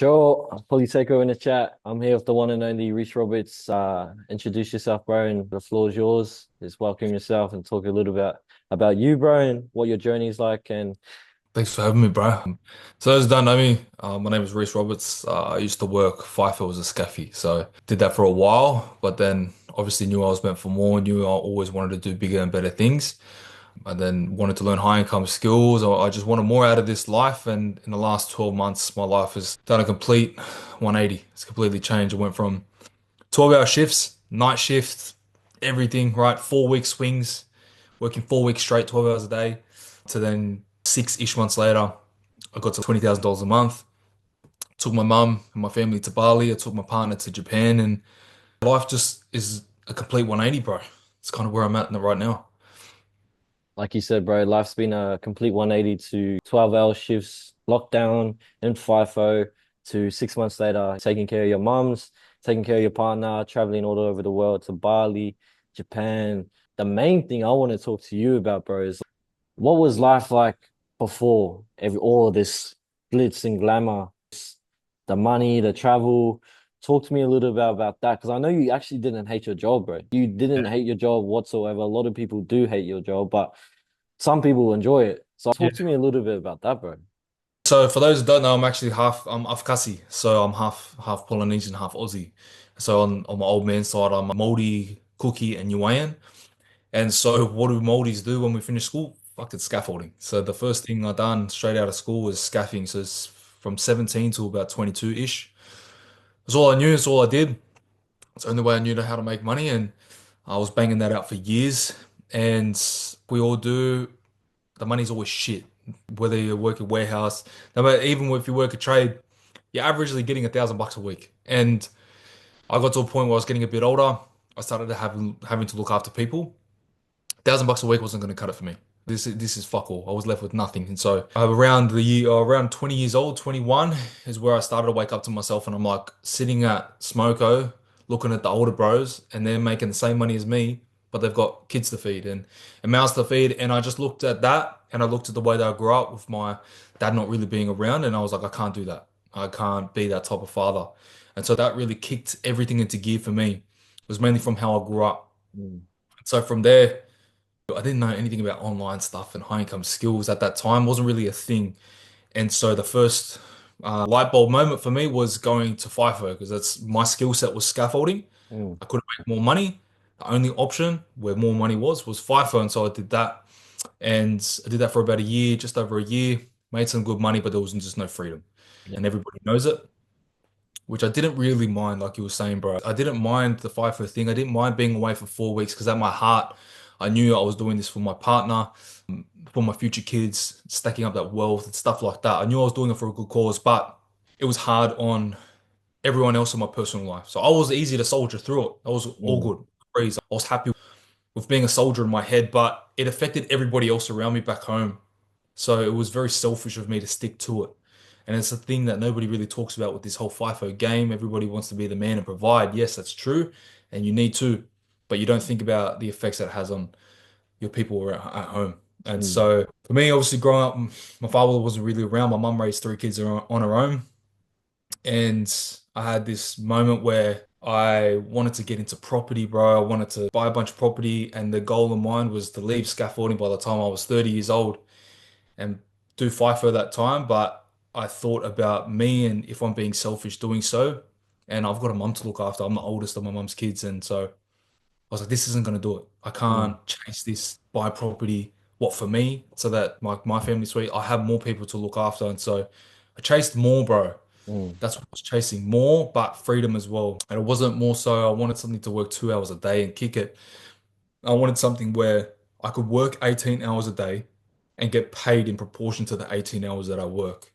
Sure, Polyteco in the chat. I'm here with the one and only Rhys Roberts. Introduce yourself, bro, and the floor is yours. Just welcome yourself and talk a little bit about you, bro, and what your journey is like. And Thanks for having me, bro. So those who don't know me, my name is Rhys Roberts. I used to work FIFO as a scaffy, so did that for a while, but then obviously knew I was meant for more, knew I always wanted to do bigger and better things, and then wanted to learn high income skills. I just wanted more out of this life, and in the last 12 months, my life has done a complete 180. It's completely changed. I went from 12-hour shifts, night shifts, everything, right? 4 week swings, working 4 weeks straight, 12 hours a day, to then 6-ish months later, I got to $20,000 a month. Took my mum and my family to Bali. I took my partner to Japan, and life just is a complete 180, bro. It's kind of where I'm at right now. like you said, bro, life's been a complete 180 to 12-hour shifts, lockdown in FIFO to 6 months later, taking care of your mums, taking care of your partner, traveling all over the world to Bali, Japan. The main thing I want to talk to you about, bro, is what was life like before all of this glitz and glamour, the money, the travel? Talk to me a little bit about that because I know you actually didn't hate your job, bro. You didn't hate your job whatsoever. A lot of people do hate your job, but some people enjoy it. So Yeah. talk to me a little bit about that, bro. So for those who don't know, I'm Afakasi, so I'm half Polynesian, half Aussie. So on my old man side, I'm a Māori, Cookie, and Niuean. And so what do Māoris do when we finish school? Fuck it's scaffolding. So the first thing I done straight out of school was scaffing. So it's from 17 to about 22-ish. That's all I knew. It's all I did. It's the only way I knew how to make money, and I was banging that out for years. And we all do. The money's always shit. Whether you work a warehouse, no matter, even if you work a trade, you're averagely getting $1,000 a week. And I got to a point where I was getting a bit older. I started to having to look after people. $1,000 a week wasn't going to cut it for me. This is fuck all. I was left with nothing, and so around 20 years old, 21 is where I started to wake up to myself, and I'm like sitting at Smoko, looking at the older bros, and they're making the same money as me, but they've got kids to feed and mouths to feed, and I just looked at that, and I looked at the way that I grew up with my dad not really being around, and I was like, I can't do that. I can't be that type of father, and so that really kicked everything into gear for me. It was mainly from how I grew up. Mm, So from there. I didn't know anything about online stuff and high income skills at that time. Wasn't really a thing. And so the first light bulb moment for me was going to FIFO because that's my skill set was scaffolding. mm, I couldn't make more money. The only option where more money was FIFO. And so I did that. And I did that for about a year, just over a year, made some good money, but there was just no freedom. yeah. And everybody knows it, which I didn't really mind, like you were saying, bro. I didn't mind the FIFO thing. I didn't mind being away for 4 weeks because at my heart, I knew I was doing this for my partner, for my future kids, stacking up that wealth and stuff like that. I knew I was doing it for a good cause, but it was hard on everyone else in my personal life. So I was easy to soldier through it. I was all Mm, good. Breeze. I was happy with being a soldier in my head, but it affected everybody else around me back home. So it was very selfish of me to stick to it. And it's a thing that nobody really talks about with this whole FIFO game. Everybody wants to be the man and provide. Yes, that's true. And you need to, but you don't think about the effects that it has on your people at home. And mm, so for me, obviously growing up, my father wasn't really around. My mum raised three kids on her own. And I had this moment where I wanted to get into property, bro. I wanted to buy a bunch of property. And the goal in mind was to leave scaffolding by the time I was 30 years old and do FIFO that time, but I thought about me and if I'm being selfish doing so, and I've got a mum to look after. I'm the oldest of my mum's kids, and so I was like, this isn't going to do it. I mm, can't chase this, buy property, what for me, so that my family's sweet. I have more people to look after, and so I chased more, bro. mm, That's what I was chasing more, but freedom as well. And it wasn't more so I wanted something to work 2 hours a day and kick it. I wanted something where I could work 18 hours a day and get paid in proportion to the 18 hours that I work,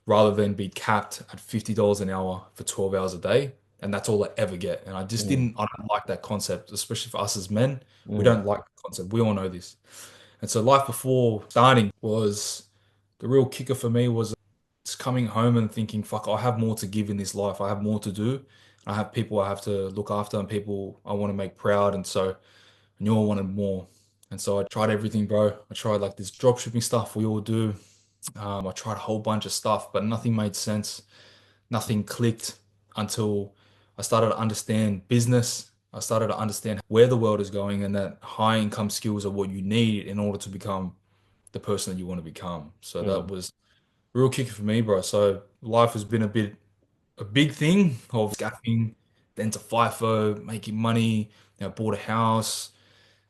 rather than be capped at $50 an hour for 12 hours a day. And that's all I ever get. And mm, I don't like that concept, especially for us as men. We mm, don't like the concept. We all know this. And so life before starting was the real kicker for me was just coming home and thinking, fuck, I have more to give in this life. I have more to do. I have people I have to look after and people I want to make proud. And so I knew I wanted more. And so I tried everything, bro. I tried like this drop shipping stuff we all do. I tried a whole bunch of stuff, but nothing made sense. nothing clicked until I started to understand business. I started to understand where the world is going and that high income skills are what you need in order to become the person that you want to become. So that Mm, was real kicker for me, bro. So life has been a big thing of scaffing, then to FIFO, making money, bought a house,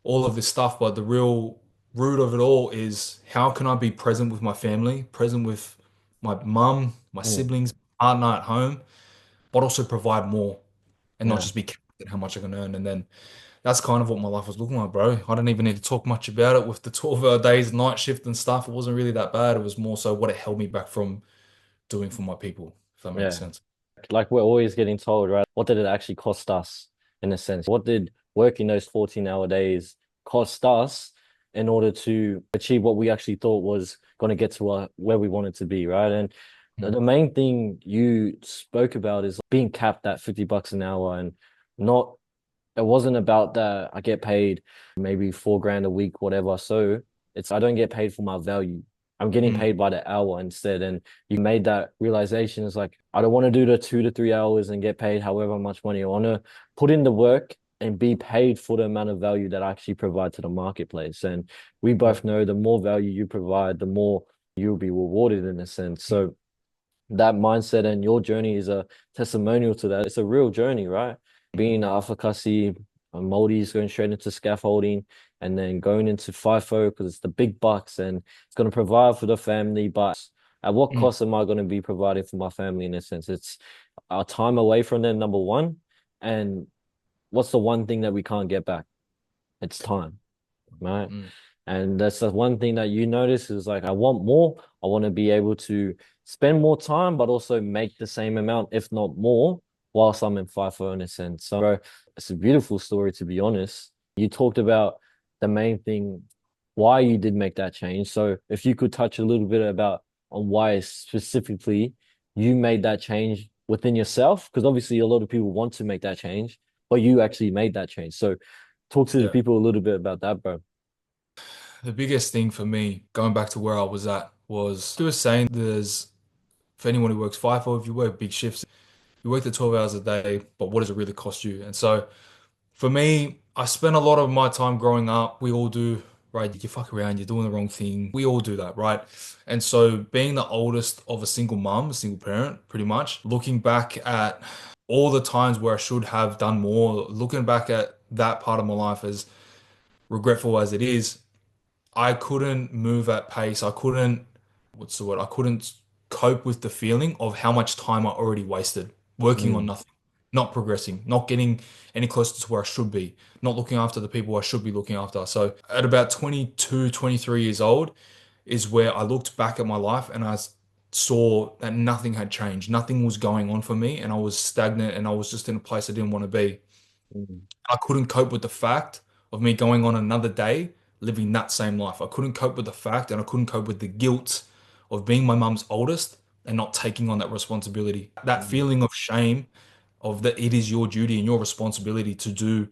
all of this stuff. But the real root of it all is how can I be present with my family, present with my mum, my mm, siblings, partner at home, but also provide more and not yeah. just be capped at how much I can earn. And then that's kind of what my life was looking like, bro. I didn't even need to talk much about it with the 12-hour days, night shift and stuff. It wasn't really that bad. It was more so what it held me back from doing for my people, if that makes Yeah. sense. Like we're always getting told, right? What did it actually cost us in a sense? What did working those 14-hour days cost us in order to achieve what we actually thought was going to get to where we wanted to be, right? And the Mm, main thing you spoke about is being capped at $50 an hour and not it wasn't about that I get paid maybe 4 grand a week, whatever. So it's I don't get paid for my value. I'm getting mm, paid by the hour instead. And you made that realization. It's like I don't want to do the 2 to 3 hours and get paid however much money. I want to put in the work and be paid for the amount of value that I actually provide to the marketplace. And we yeah. both know the more value you provide, the more you'll be rewarded in a sense. So that mindset and your journey is a testimonial to that. It's a real journey, right? Being an Afakasi, Maldi's going straight into scaffolding and then going into FIFO because it's the big bucks and it's going to provide for the family. But at what Mm, cost am I going to be providing for my family in a sense? It's our time away from them, number one. And what's the one thing that we can't get back? It's time, right? mm, And that's the one thing that you notice is like, I want more. I want to be able to spend more time, but also make the same amount, if not more, whilst I'm in FIFO in a sense. So bro, it's a beautiful story, to be honest. You talked about the main thing, why you did make that change. So if you could touch a little bit about on why specifically you made that change within yourself, because obviously a lot of people want to make that change, but you actually made that change. So talk to the yeah. people a little bit about that, bro. The biggest thing for me, going back to where I was at, was you were saying there's, for anyone who works FIFO, if you work big shifts, you work the 12 hours a day, but what does it really cost you? And so for me, I spent a lot of my time growing up. We all do, right? You fuck around, you're doing the wrong thing. We all do that, right? And so being the oldest of a single mom, a single parent, pretty much, looking back at all the times where I should have done more, looking back at that part of my life as regretful as it is, I couldn't move at pace. I couldn't, what's the word? I couldn't cope with the feeling of how much time I already wasted working on Mm, nothing, not progressing, not getting any closer to where I should be, not looking after the people I should be looking after. So at about 22, 23 years old is where I looked back at my life and saw that nothing had changed. Nothing was going on for me and I was stagnant and I was just in a place I didn't want to be. mm, I couldn't cope with the fact of me going on another day living that same life. I couldn't cope with the fact and I couldn't cope with the guilt of being my mum's oldest and not taking on that responsibility. That mm, feeling of shame of that it is your duty and your responsibility to do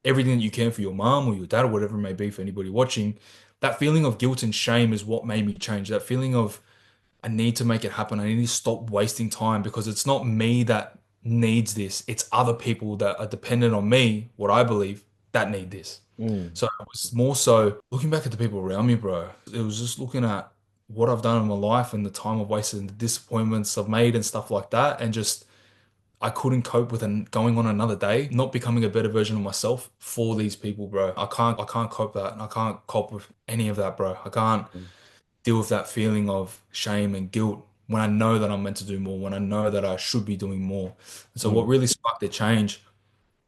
everything that you can for your mom or your dad or whatever it may be for anybody watching. That feeling of guilt and shame is what made me change. That feeling of I need to make it happen. I need to stop wasting time because it's not me that needs this. It's other people that are dependent on me, what I believe, that need this. mm, So it was more so looking back at the people around me, bro. It was just looking at what I've done in my life and the time I've wasted and the disappointments I've made and stuff like that. And just I couldn't cope with going on another day, not becoming a better version of myself for these people, bro. I can't cope that and I can't cope with any of that, bro. I can't mm, deal with that feeling of shame and guilt when I know that I'm meant to do more, when I know that I should be doing more. And so what mm, really sparked the change,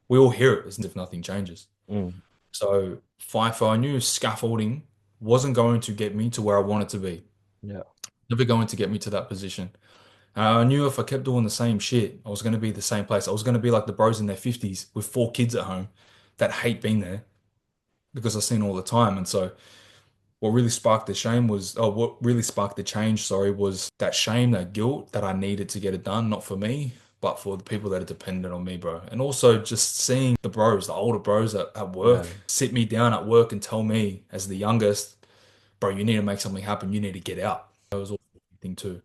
we all hear it as if nothing changes. mm. So FIFO, I knew scaffolding wasn't going to get me to where I wanted to be, Yeah. never going to get me to that position. I knew if I kept doing the same shit, I was going to be the same place. I was going to be like the bros in their 50s with 4 kids at home that hate being there because I've seen all the time. And so what really sparked the change, sorry, was that shame, that guilt that I needed to get it done, not for me, but for the people that are dependent on me, bro. And also just seeing the bros, the older bros at work, Yeah. sit me down at work and tell me, as the youngest, bro, you need to make something happen. You need to get out. That was all a thing too.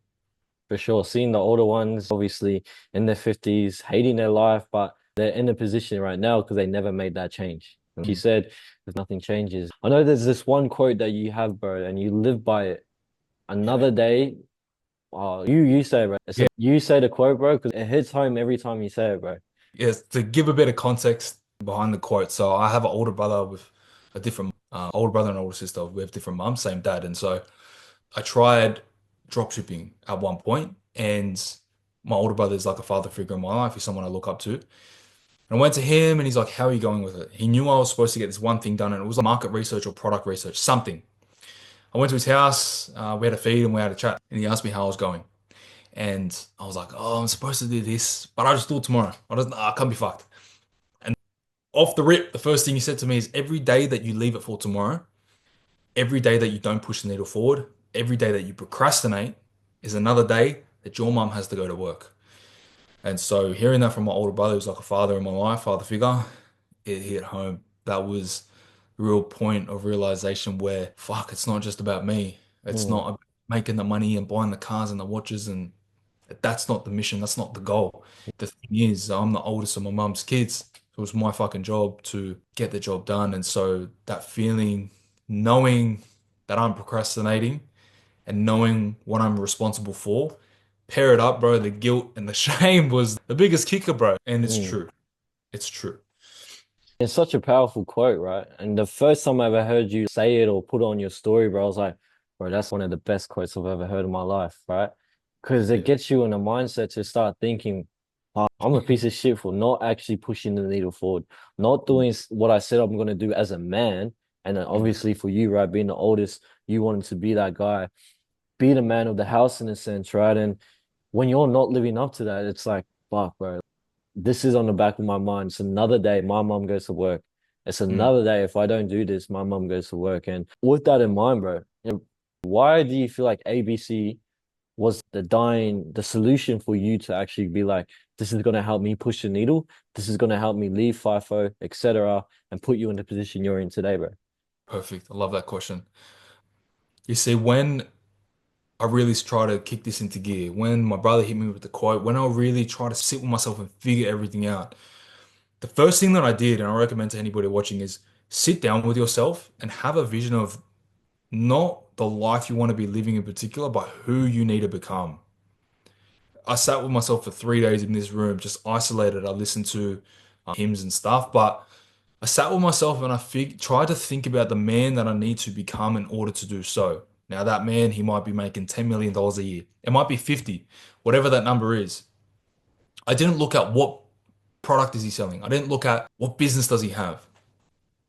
For sure. Seeing the older ones, obviously in their 50s, hating their life, but they're in a position right now because they never made that change. Like you Mm. said, if nothing changes. I know there's this one quote that you have, bro, and you live by it. Yeah. Another day, you say it, bro. Yeah. You say the quote, bro, because it hits home every time you say it, bro. Yes, to give a bit of context behind the quote. So I have an older brother with a different older brother and older sister. We have different mums, same dad. And so I tried drop shipping at one point, and my older brother is like a father figure in my life. He's someone I look up to. And I went to him and he's like, "How are you going with it?" He knew I was supposed to get this one thing done, and it was like market research or product research, something. I went to his house, we had a feed and we had a chat, and he asked me how I was going. And I was like, "Oh, I'm supposed to do this, but I just do it tomorrow. I can't be fucked." And off the rip, the first thing he said to me is, "Every day that you leave it for tomorrow, every day that you don't push the needle forward, every day that you procrastinate is another day that your mum has to go to work." And so hearing that from my older brother, who's like a father in my life, father figure, it hit home. That was the real point of realization where, fuck, it's not just about me. It's Mm, not about making the money and buying the cars and the watches, and that's not the mission. That's not the goal. The thing is, I'm the oldest of my mum's kids. It was my fucking job to get the job done. And so that feeling, knowing that I'm procrastinating and knowing what I'm responsible for, pair it up, bro. The guilt and the shame was the biggest kicker, bro. And it's mm. true. It's true. It's such a powerful quote, right? And the first time I ever heard you say it or put it on your story, bro, I was like, bro, that's one of the best quotes I've ever heard in my life, right? Because it Yeah. gets you in a mindset to start thinking, "Oh, I'm a piece of shit for not actually pushing the needle forward, not doing what I said I'm going to do as a man." And then Mm. obviously for you, right, being the oldest, you wanted to be that guy, be the man of the house in a sense, right? And when you're not living up to that, it's like, fuck, bro, this is on the back of my mind. It's another day my mom goes to work. It's Mm. another day if I don't do this, my mom goes to work. And with that in mind, bro, why do you feel like ABC was the solution for you to actually be like, this is gonna help me push the needle, this is gonna help me leave FIFO, etc., and put you in the position you're in today, bro? Perfect. I love that question. You see, when I really try to kick this into gear, when my brother hit me with the quote, when I really try to sit with myself and figure everything out, the first thing that I did, and I recommend to anybody watching, is sit down with yourself and have a vision of not the life you want to be living in particular, but who you need to become. I sat with myself for 3 days in this room, just isolated. I listened to hymns and stuff, but I sat with myself and tried to think about the man that I need to become in order to do so. Now, that man, he might be making $10 million a year. It might be 50, whatever that number is. I didn't look at what product is he selling. I didn't look at what business does he have.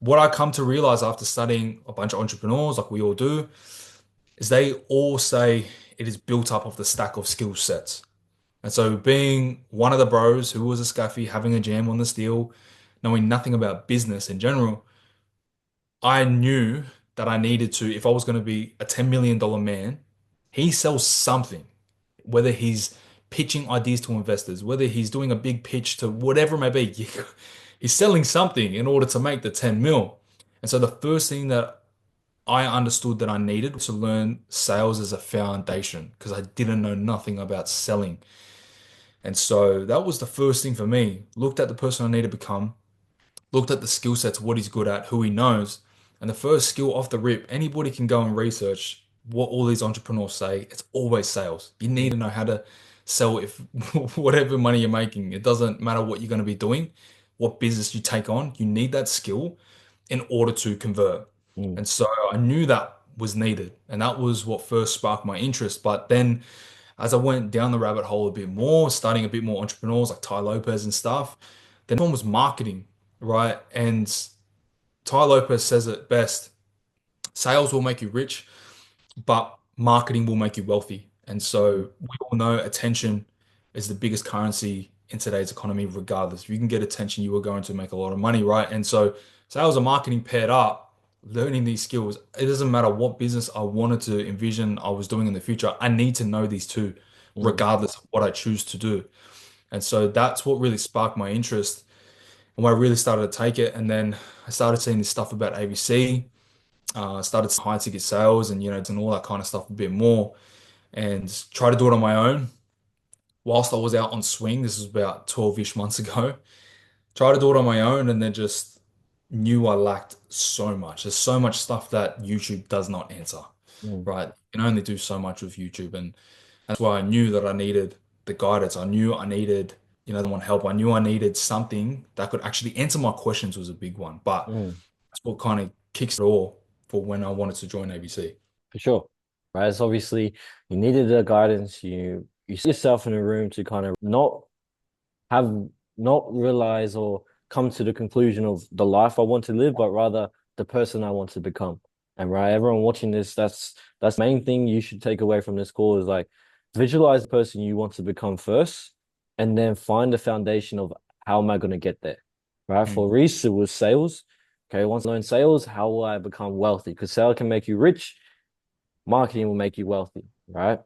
What I come to realize after studying a bunch of entrepreneurs, like we all do, is they all say it is built up of the stack of skill sets. And so, being one of the bros who was a scaffy, having a jam on the steel, knowing nothing about business in general, I knew that I needed to, if I was going to be a $10 million man, he sells something, whether he's pitching ideas to investors, whether he's doing a big pitch to whatever it may be, he's selling something in order to make the 10 mil. And so, the first thing that I understood that I needed to learn sales as a foundation because I didn't know nothing about selling. And so that was the first thing for me. Looked at the person I need to become, looked at the skill sets, what he's good at, who he knows. And the first skill off the rip, anybody can go and research what all these entrepreneurs say. It's always sales. You need to know how to sell if whatever money you're making. It doesn't matter what you're going to be doing, what business you take on. You need that skill in order to convert. Mm, And so I knew that was needed. And that was what first sparked my interest. But then as I went down the rabbit hole a bit more, studying a bit more entrepreneurs like Ty Lopez and stuff, then one was marketing, right? And Ty Lopez says it best, sales will make you rich, but marketing will make you wealthy. And mm, so we all know attention is the biggest currency in today's economy, regardless. If you can get attention, you are going to make a lot of money, right? And so sales and marketing paired up, learning these skills, it doesn't matter what business I wanted to envision I was doing in the future. I need to know these two, mm, regardless of what I choose to do. And so that's what really sparked my interest and when I really started to take it. And then I started seeing this stuff about ABC, started high ticket sales and, and all that kind of stuff a bit more. and try to do it on my own whilst I was out on swing. This was about 12-ish months ago. Try to do it on my own and then just knew I lacked so much. There's so much stuff that YouTube does not answer, mm, right? You can only do so much with YouTube. And that's why I knew that I needed the guidance. I knew I needed, someone help. I knew I needed something that could actually answer my questions was a big one. But mm. that's what kind of kicks it all for when I wanted to join ABC. For sure. Right. It's obviously you needed the guidance. You see yourself in a room to kind of have not realize or come to the conclusion of the life I want to live, but rather the person I want to become. And right, everyone watching this, that's the main thing you should take away from this call is like visualize the person you want to become first, and then find the foundation of how am I going to get there. Right. For Mm. Rhys, it was sales. Okay, once I learn sales, how will I become wealthy? Because sales can make you rich, marketing will make you wealthy, right?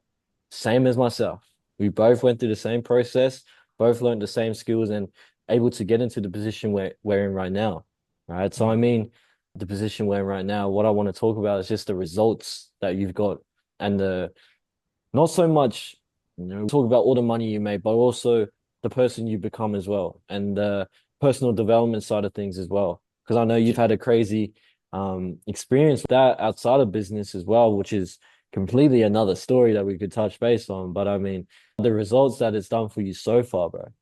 Same as myself. We both went through the same process, both learned the same skills and able to get into the position we're in right now, right? So, I Mm. mean, the position we're in right now, what I want to talk about is just the results that you've got and the not so much, talk about all the money you made, but also the person you become as well and the personal development side of things as well. Because I know you've had a crazy experience with that outside of business as well, which is completely another story that we could touch base on. But I mean, the results that it's done for you so far, bro.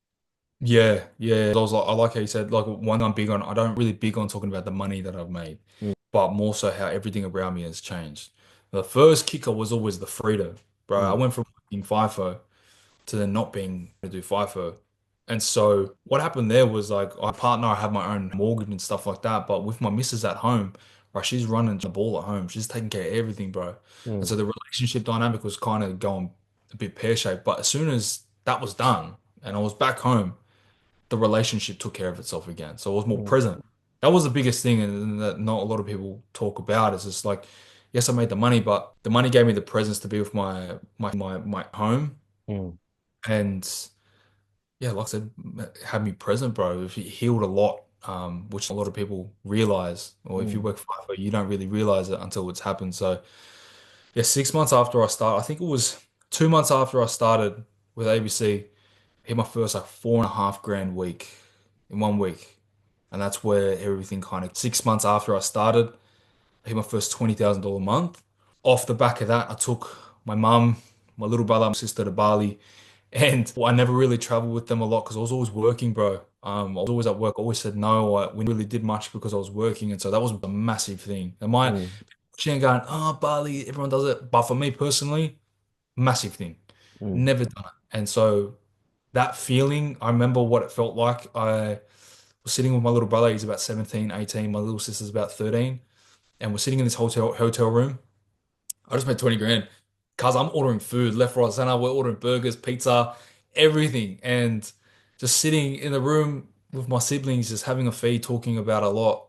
Yeah, yeah. I like how you said, like, one I'm big on, I don't really big on talking about the money that I've made, Mm, but more so how everything around me has changed. The first kicker was always the freedom, bro. I mm, went from being FIFO to then not being to do FIFO. And so what happened there was like our partner, I have my own mortgage and stuff like that, but with my missus at home, right, she's running the ball at home. She's taking care of everything, bro. And mm, so the relationship dynamic was kind of going a bit pear-shaped. But as soon as that was done and I was back home, the relationship took care of itself again. So it was more mm, present. That was the biggest thing, and that not a lot of people talk about. Is just like, yes, I made the money, but the money gave me the presence to be with my home, mm, and yeah, like I said, had me present, bro. It healed a lot, which a lot of people realize, or if you mm, work FIFO, you don't really realize it until it's happened. So yeah, 6 months after I started, I think it was 2 months after I started with ABC, hit my first like 4.5 grand week in 1 week. And that's where everything kind of 6 months after I started, I hit my first $20,000 month. Off the back of that, I took my mum, my little brother, my sister to Bali. And I never really traveled with them a lot because I was always working, bro. I was always at work. I always said no. We really did much because I was working. And so that was a massive thing. And my mm, watching going, oh, Bali, everyone does it. But for me personally, massive thing. mm, Never done it. And so that feeling, I remember what it felt like. I was sitting with my little brother. He's about 17, 18. My little sister's about 13. And we're sitting in this hotel room. I just made 20 grand. Cause I'm ordering food left, right, center. We're ordering burgers, pizza, everything. And just sitting in the room with my siblings, just having a feed, talking about a lot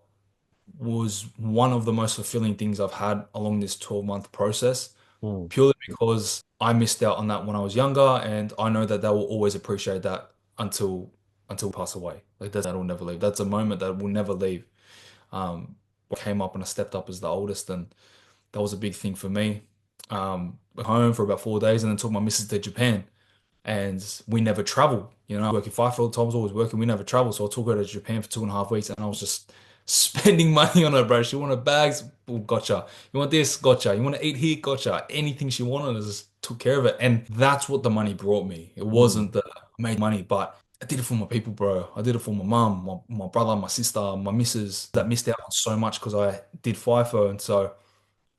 was one of the most fulfilling things I've had along this 12-month process, mm, purely because I missed out on that when I was younger, and I know that they will always appreciate that until we pass away. Like that'll never leave. That's a moment that will never leave. I came up and I stepped up as the oldest, and that was a big thing for me. Went home for about 4 days, and then took my missus to Japan, and we never traveled. Working five all the time, I was always working. We never traveled, so I took her to Japan for 2.5 weeks, and I was just spending money on her, bro. She wanted bags, oh, gotcha. You want this, gotcha. You want to eat here, gotcha. Anything she wanted, I just took care of it, and that's what the money brought me. It mm, wasn't the I made money, but I did it for my people, bro. I did it for my mum, my brother, my sister, my missus that mm, missed out on so much because I did FIFO, and so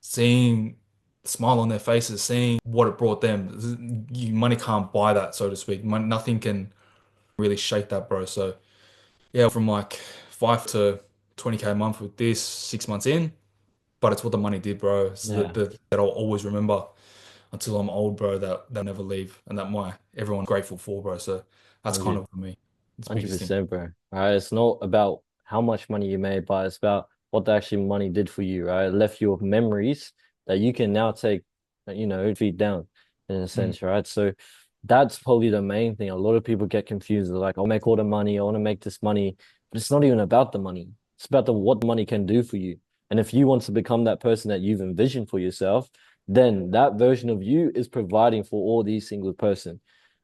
seeing the smile on their faces, seeing what it brought them. Money can't buy that, so to speak. Nothing can really shake that, bro. So yeah, from like 5 to 20K a month with this 6 months in, but it's what the money did, bro. It's yeah. that I'll always remember until I'm old, bro. That they'll never leave, and that my everyone's grateful for, bro. So that's kind 100, of for me. It's the biggest thing. 100%, bro. Right? It's not about how much money you made, but it's about what the actually money did for you, right? It left you with memories that you can now take, feed down in a Mm, sense, right? So that's probably the main thing. A lot of people get confused. They're like, I'll make all the money, I want to make this money, but it's not even about the money. It's about what the money can do for you. And if you want to become that person that you've envisioned for yourself, then that version of you is providing for all these single person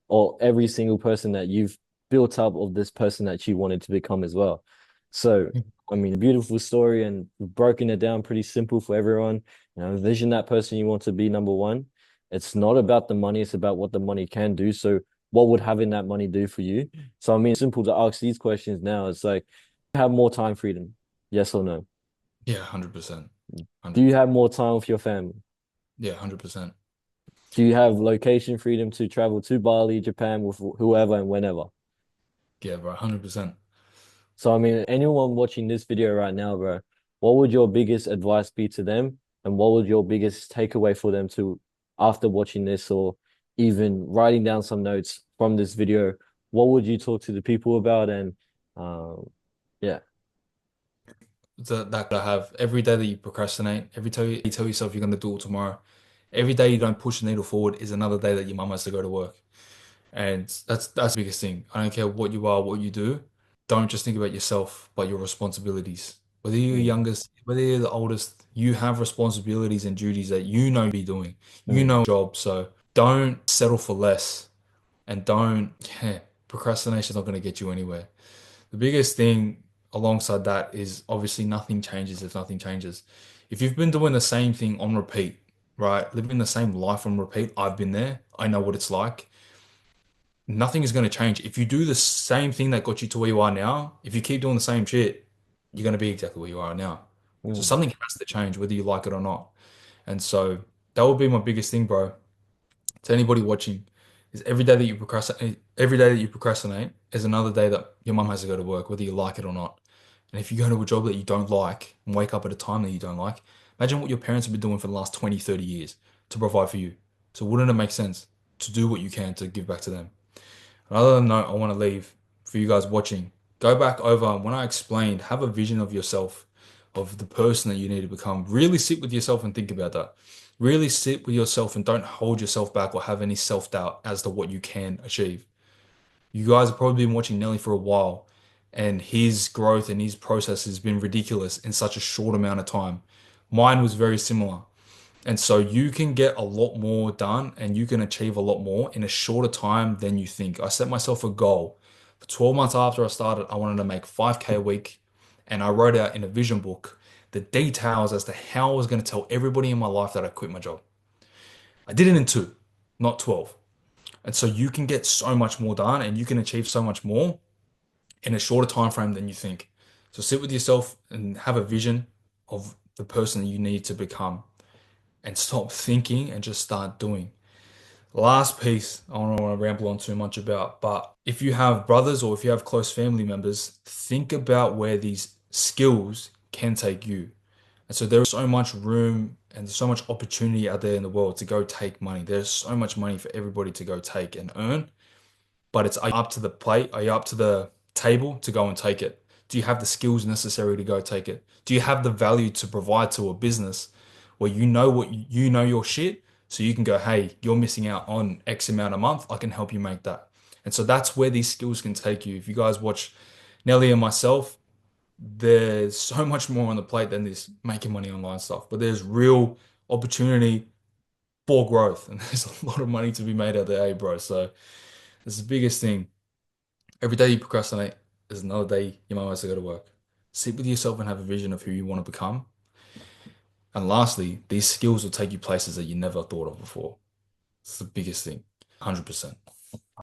or every single person that you've built up of this person that you wanted to become as well. So, I mean, beautiful story, and we've broken it down pretty simple for everyone. Envision that person you want to be, number one. It's not about the money, it's about what the money can do. So, what would having that money do for you? So, I mean, it's simple to ask these questions now. It's like, have more time freedom? Yes or no? Yeah, 100%. Do you 100%. have more time with your family? Yeah, 100%. Do you have location freedom to travel to Bali, Japan with whoever and whenever? Yeah, bro, 100%. So, I mean, anyone watching this video right now, bro, what would your biggest advice be to them? And what would your biggest takeaway for them to, after watching this or even writing down some notes from this video, what would you talk to the people about? And yeah. That I have every day that you procrastinate, every day you tell yourself you're going to do it tomorrow, every day you don't push the needle forward is another day that your mum has to go to work. And that's the biggest thing. I don't care what you are, what you do. Don't just think about yourself, but your responsibilities. Whether you're the Mm, youngest, whether you're the oldest, you have responsibilities and duties that you know you be doing. You mm, know your job, so don't settle for less and don't, yeah, procrastination is not going to get you anywhere. The biggest thing alongside that is obviously nothing changes if nothing changes. If you've been doing the same thing on repeat, right? Living the same life on repeat, I've been there. I know what it's like. Nothing is going to change. If you do the same thing that got you to where you are now, if you keep doing the same shit, you're going to be exactly where you are now. So mm, something has to change, whether you like it or not. And so that would be my biggest thing, bro, to anybody watching, is every day that you procrastinate is another day that your mum has to go to work, whether you like it or not. And if you go to a job that you don't like and wake up at a time that you don't like, imagine what your parents have been doing for the last 20, 30 years to provide for you. So wouldn't it make sense to do what you can to give back to them? Another note I want to leave for you guys watching, go back over when I explained, have a vision of yourself, of the person that you need to become. Really sit with yourself and think about that. Really sit with yourself and don't hold yourself back or have any self-doubt as to what you can achieve. You guys have probably been watching Nelly for a while, and his growth and his process has been ridiculous in such a short amount of time. Mine was very similar. And so you can get a lot more done and you can achieve a lot more in a shorter time than you think. I set myself a goal. For 12 months after I started, I wanted to make 5K a week. And I wrote out in a vision book the details as to how I was going to tell everybody in my life that I quit my job. I did it in two, not 12. And so you can get so much more done and you can achieve so much more in a shorter time frame than you think. So sit with yourself and have a vision of the person that you need to become and stop thinking and just start doing. Last piece, I don't want to ramble on too much about, but if you have brothers or if you have close family members, think about where these skills can take you. And so there's so much room and so much opportunity out there in the world to go take money. There's so much money for everybody to go take and earn, but it's, are you up to the plate? Are you up to the table to go and take it? Do you have the skills necessary to go take it? Do you have the value to provide to a business where you know what you know your shit, so you can go, hey, you're missing out on X amount a month. I can help you make that. And so that's where these skills can take you. If you guys watch Nelly and myself, there's so much more on the plate than this making money online stuff. But there's real opportunity for growth, and there's a lot of money to be made out there, eh, bro. So it's the biggest thing. Every day you procrastinate is another day you might have to go to work. Sit with yourself and have a vision of who you want to become. And lastly, these skills will take you places that you never thought of before. It's the biggest thing. 100%.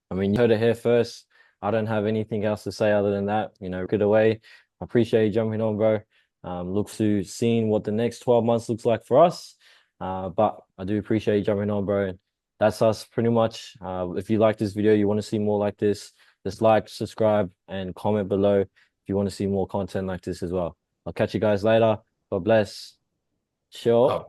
I mean, you heard it here first. I don't have anything else to say other than that. Good away. I appreciate you jumping on, bro. Look to seeing what the next 12 months looks like for us. But I do appreciate you jumping on, bro. And that's us pretty much. If you like this video, you want to see more like this, just like, subscribe, and comment below if you want to see more content like this as well. I'll catch you guys later. God bless. Sure.